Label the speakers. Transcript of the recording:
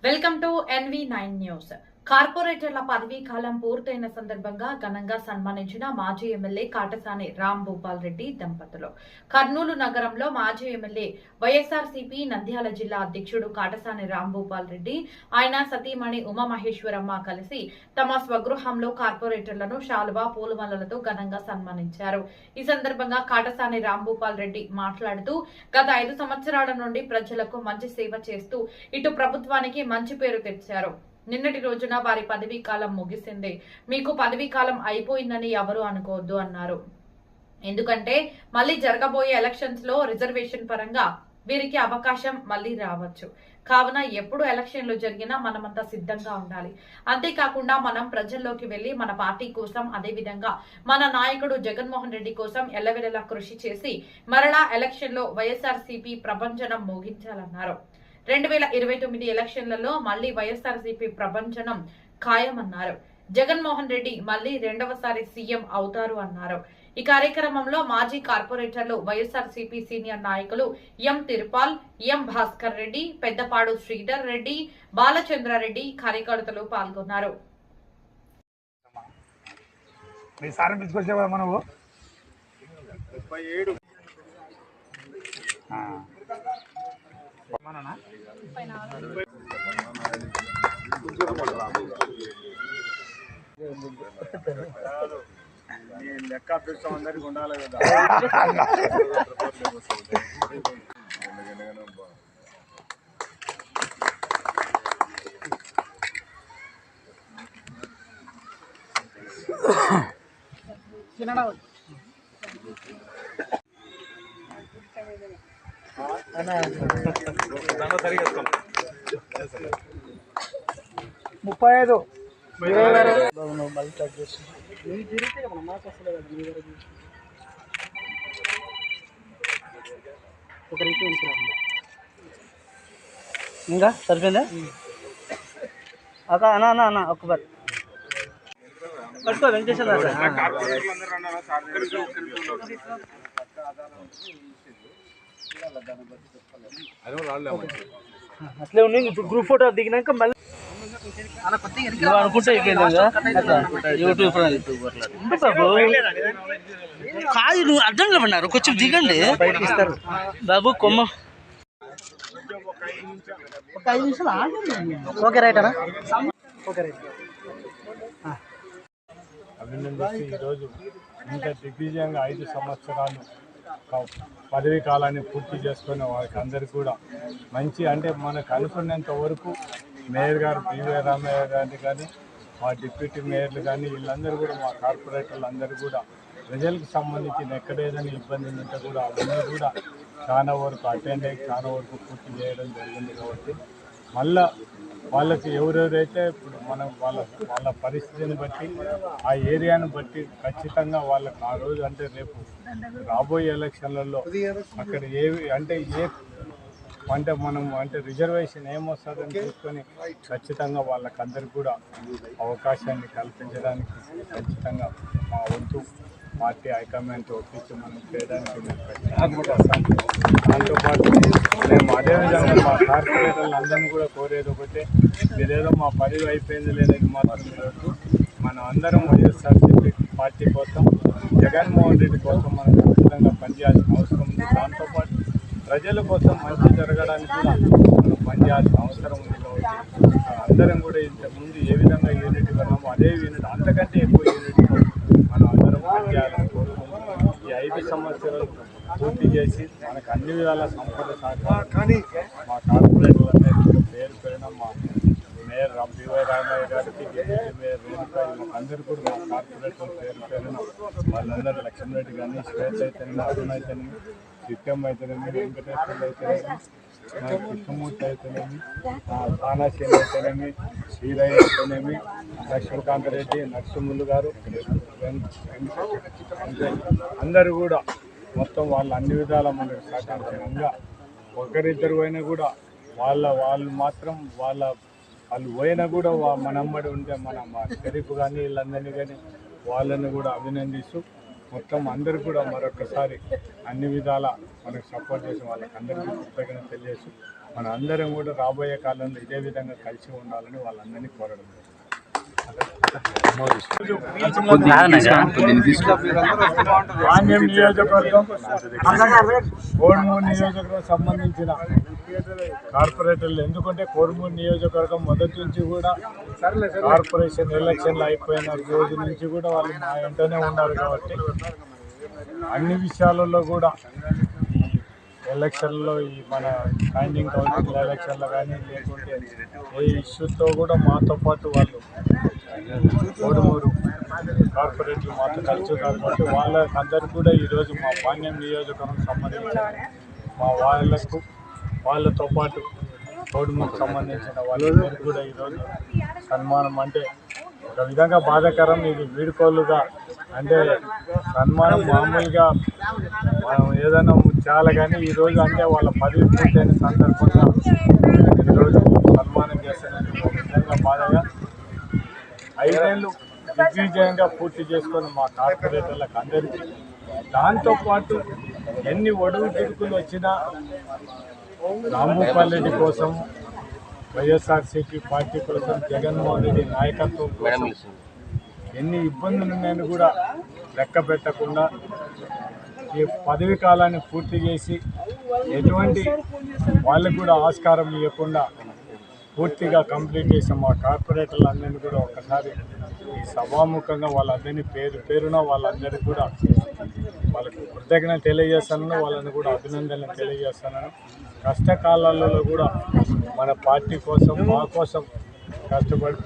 Speaker 1: Welcome to NV9 news. కార్పొరేటర్ల పదవీ కాలం పూర్తయిన సందర్భంగా ఘనంగా సన్మానించిన మాజీ ఎమ్మెల్యే కాటసాని రాంభూపాల్ రెడ్డి దంపతులు. కర్నూలు నగరంలో మాజీ ఎమ్మెల్యే వైఎస్ఆర్సీపీ నంద్యాల జిల్లా అధ్యక్షుడు కాటసాని రాంభూపాల్ రెడ్డి, ఆయన సతీమణి ఉమామహేశ్వరమ్మ కలిసి తమ స్వగృహంలో కార్పొరేటర్లను శాలువా పూలమాలలతో ఘనంగా సన్మానించారు. ఈ సందర్భంగా కాటసాని రాంభూపాల్ రెడ్డి మాట్లాడుతూ, గత 5 సంవత్సరాల నుండి ప్రజలకు మంచి సేవ చేస్తూ ఇటు ప్రభుత్వానికి మంచి పేరు తెచ్చారు. నిన్నటి రోజున వారి పదవీ కాలం ముగిసింది. మీకు పదవీ కాలం అయిపోయిందని ఎవరు అనుకోవద్దు అన్నారు. ఎందుకంటే మళ్లీ జరగబోయే ఎలక్షన్స్ లో రిజర్వేషన్ పరంగా వీరికి అవకాశం మళ్లీ రావచ్చు. కావున ఎప్పుడు ఎలక్షన్లు జరిగినా మనమంతా సిద్ధంగా ఉండాలి. అంతేకాకుండా మనం ప్రజల్లోకి వెళ్లి మన పార్టీ కోసం, అదే విధంగా మన నాయకుడు జగన్మోహన్ రెడ్డి కోసం ఎల్లవెల్లలా కృషి చేసి మరలా ఎలక్షన్ లో వైఎస్ఆర్సీపీ ప్రభంజనం మోగించాలన్నారు. 2029 ఎలక్షన్లలో మళ్లీ వైఎస్ఆర్సీపీ ప్రభంజనం ఖాయమన్నారు. జగన్మోహన్ రెడ్డి మళ్లీ 2వసారి సీఎం అవుతారు అన్నారు. ఈ కార్యక్రమంలో మాజీ కార్పొరేటర్లు, వైఎస్ఆర్సీపీ సీనియర్ నాయకులు ఎం తిరుపాల్, ఎం భాస్కర్ రెడ్డి, పెద్దపాడు శ్రీధర్ రెడ్డి, బాలచంద్రారెడ్డి కార్యకర్తలు పాల్గొన్నారు.
Speaker 2: లెక్క అదృష్టం అందరికి ఉండాలి కదా. ముప్పై ఐదు
Speaker 3: ఇంకా సరిపోయిందా అక్క? అన్న అన్న అన్న ఒక్క బార్ పట్టుకో వెంకటేశ్వర. అట్లే ఉండి ఇప్పుడు గ్రూప్ ఫోటో దిగినాక మళ్ళీ అనుకుంటే యూట్యూబ్ కాదు, నువ్వు అర్థం లేమన్నారు. కొంచెం దిగండి బాబు కొమ్మ. ఒక 5 నిమిషాలు ఆగండి. ఓకే రైట్ అన్న, ఓకే రైట్.
Speaker 2: అభినందిస్తూ ఈరోజు ఇంత దిగ్విజయంగా 5 సంవత్సరాలు పదవీ కాలాన్ని పూర్తి చేసుకున్న వారికి అందరికీ కూడా మంచి, అంటే మనకు అనుకున్నంత వరకు మేయర్ గారు పివి రామయ్య గారిని కానీ, మా డిప్యూటీ మేయర్లు కానీ, వీళ్ళందరూ కూడా, మా కార్పొరేటర్లు అందరూ కూడా ప్రజలకు సంబంధించిన ఎక్కడ ఏదైనా ఇబ్బంది ఉంటే కూడా అవన్నీ కూడా చాలా వరకు అటెండ్ అయ్యి చాలా వరకు పూర్తి చేయడం జరిగింది. కాబట్టి మళ్ళా వాళ్ళకి ఎవరెవరైతే ఇప్పుడు మనం వాళ్ళ పరిస్థితిని బట్టి, ఆ ఏరియాను బట్టి ఖచ్చితంగా వాళ్ళకి ఆ రోజు, అంటే రేపు రాబోయే ఎలక్షన్లలో అక్కడ మనం రిజర్వేషన్ ఏమొస్తుందని చూసుకొని ఖచ్చితంగా వాళ్ళకందరికీ కూడా అవకాశాన్ని కల్పించడానికి ఖచ్చితంగా మా వంతు పార్టీ హైకమాండ్ ఒప్పించి మనం చేయడానికి దాంతోపాటు మేము అదేవిధంగా మా కార్పొరేటర్లు అందరినీ కూడా కోరేది ఒకటే, మీరేదో మా పదవి అయిపోయింది లేదని మాత్రం ఈరోజు మనం అందరం వైఎస్ఆర్సీపీ పార్టీ కోసం, జగన్మోహన్ రెడ్డి కోసం మనం ఖచ్చితంగా పనిచేయాల్సిన అవసరం ఉంది. దాంతోపాటు ప్రజల కోసం మంచి జరగడానికి కూడా మనం పనిచేయాల్సిన అవసరం ఉంది. కాబట్టి అందరం కూడా ఇంతకుముందు ఏ విధంగా యూనిట్ ఉన్నామో అదే యూనిట్, అంతకంటే ఎక్కువ యూనిట్ మనం అందరం పనిచేయాలని కోరుకుంటున్నాం. ఈ 5 సంవత్సరాలు పూర్తి చేసి మనకు అన్ని విధాల సంపద సహకారం కానీ మా కార్పొరేటర్లందరికీ పేరు పేరున, మా మేయర్ పివి రామయ్య గారికి, డిప్యూటీ మేయర్ రేణుక, అందరూ కూడా మా కార్పొరేటర్ పేరు పేరున వాళ్ళందరూ లక్ష్మణరెడ్డి కానీ, శ్వేత అయితేనేమి, అరుణ్ అయితేనేమి, చిత్తం అయితేనేమి, వెంకటేశ్వర్లు అయితేనేమి, కృష్ణమూర్తి అయితేనేమి, తానాశీల్ అయితేనేమి, శ్రీరయ్య అయితేనేమి, లక్ష్మీకాంత్ రెడ్డి, నరసింహులు గారు, అందరూ కూడా మొత్తం వాళ్ళు అన్ని విధాల మనకు సహకరించడంగా, ఒకరిద్దరు అయినా కూడా వాళ్ళు మాత్రం వాళ్ళు పోయినా కూడా మనమ్మడి ఉంటే, మన షరీఫ్ కానీ వీళ్ళందరినీ కానీ వాళ్ళని కూడా అభినందిస్తూ మొత్తం అందరికీ కూడా మరొకసారి అన్ని విధాల మనకు సపోర్ట్ చేసి వాళ్ళకి అందరికీ కృతజ్ఞతలు తెలియజేస్తూ మన అందరం కూడా రాబోయే కాలంలో ఇదే విధంగా కలిసి ఉండాలని వాళ్ళందరినీ కోరడం నియోజకవర్గం కోడుమూరు నియోజకవర్గం సంబంధించిన కార్పొరేటర్లు, ఎందుకంటే కోడుమూరు నియోజకవర్గం మొదటి నుంచి కూడా కార్పొరేషన్ ఎలక్షన్లు అయిపోయిన రోజు నుంచి కూడా వాళ్ళు మా వెంటనే ఉన్నారు కాబట్టి అన్ని విషయాలలో కూడా ఎలక్షన్లో ఈ మన స్టాండింగ్ కౌన్సిల్ ఎలక్షన్లో కానీ లేకుంటే ఏ ఇష్యూతో కూడా మాతో పాటు వాళ్ళు కోడుమూరు కార్పొరేట్లు మాతో కలిసి కాబట్టి వాళ్ళకందరూ కూడా ఈరోజు మా పాణ్యం నియోజకవర్గం సంబంధించిన మా వాళ్ళతో పాటు కోడుమూరుకు సంబంధించిన వాళ్ళందరికీ కూడా ఈరోజు సన్మానం అంటే ఒక విధంగా బాధాకరం. ఇది వీడుకోలుగా అంటే సన్మానం మామూలుగా మనం ఏదైనా చాలా కానీ ఈరోజు అంటే వాళ్ళ పదవి పూర్తయిన సందర్భంగా ఈరోజు సన్మానం చేస్తున్నందుకు ఒక విధంగా బాధగా 5 ఏళ్ళు దిగ్విజయంగా పూర్తి చేసుకొని మా కార్పొరేటర్లకు అందరికీ, దాంతోపాటు ఎన్ని ఒడుగు తిరుగులు వచ్చినా రాంభూపాల్ రెడ్డి కోసం, వైఎస్ఆర్సీపీ పార్టీ కోసం, జగన్మోహన్ రెడ్డి నాయకత్వం కోసం ఎన్ని ఇబ్బందులు ఉన్నాయని కూడా లెక్క పెట్టకుండా ఈ పదవి కాలాన్ని పూర్తి చేసి ఎటువంటి వాళ్ళకు కూడా ఆస్కారం ఇవ్వకుండా పూర్తిగా కంప్లీట్ చేసిన మా కార్పొరేటర్లందరినీ కూడా ఒక్కసారి ఈ సభాముఖంగా వాళ్ళందరినీ పేరున వాళ్ళందరికీ కూడా వాళ్ళకి కృతజ్ఞతలు తెలియజేస్తాను, వాళ్ళని కూడా అభినందనలు తెలియజేస్తున్నాను. కష్టకాలాలలో కూడా మన పార్టీ కోసం మా కోసం కష్టపడి